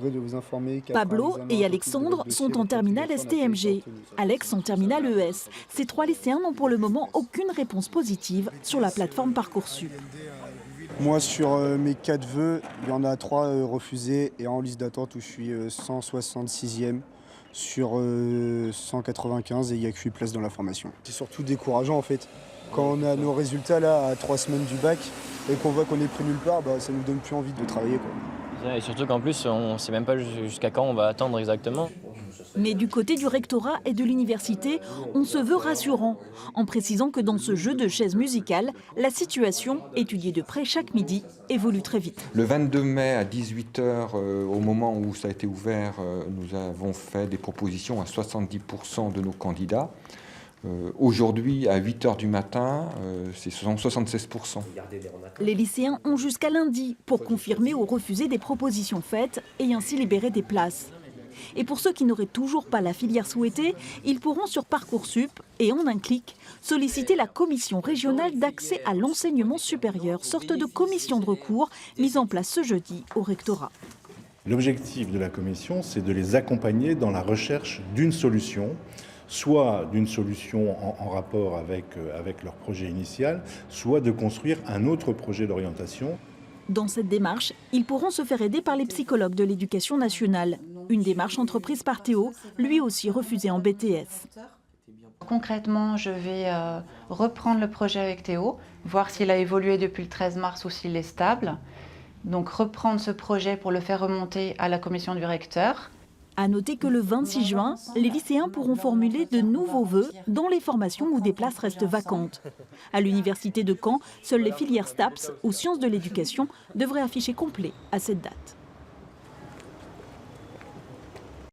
regret de vous informer qu'après Pablo un examen et un peu plus Alexandre dossier, sont en votre terminale directeur n'a pas eu le temps STMG. d'obtenir ça. Alex en terminale ES. Ces 3 lycéens n'ont pour le moment aucune réponse positive sur la plateforme Parcoursup. Moi, sur mes 4 vœux, il y en a 3 refusés et en liste d'attente où je suis 166e sur 195 et il n'y a que 8 places dans la formation. C'est surtout décourageant en fait. Quand on a nos résultats là à 3 semaines du bac et qu'on voit qu'on est pris nulle part, bah, ça nous donne plus envie de travailler, quoi. Et surtout qu'en plus, on ne sait même pas jusqu'à quand on va attendre exactement. Mais du côté du rectorat et de l'université, on se veut rassurant, en précisant que dans ce jeu de chaises musicales, la situation, étudiée de près chaque midi, évolue très vite. Le 22 mai à 18 h, au moment où ça a été ouvert, nous avons fait des propositions à 70% de nos candidats. Aujourd'hui, à 8 h du matin, c'est 76%. Les lycéens ont jusqu'à lundi pour confirmer ou refuser des propositions faites et ainsi libérer des places. Et pour ceux qui n'auraient toujours pas la filière souhaitée, ils pourront sur Parcoursup et en un clic solliciter la commission régionale d'accès à l'enseignement supérieur, sorte de commission de recours mise en place ce jeudi au rectorat. L'objectif de la commission, c'est de les accompagner dans la recherche d'une solution, soit d'une solution en rapport avec leur projet initial, soit de construire un autre projet d'orientation. Dans cette démarche, ils pourront se faire aider par les psychologues de l'éducation nationale. Une démarche entreprise par Théo, lui aussi refusé en BTS. Concrètement, je vais reprendre le projet avec Théo, voir s'il a évolué depuis le 13 mars ou s'il est stable. Donc reprendre ce projet pour le faire remonter à la commission du recteur. À noter que le 26 juin, les lycéens pourront formuler de nouveaux vœux dans les formations où des places restent vacantes. À l'université de Caen, seules les filières STAPS ou sciences de l'éducation devraient afficher complet à cette date.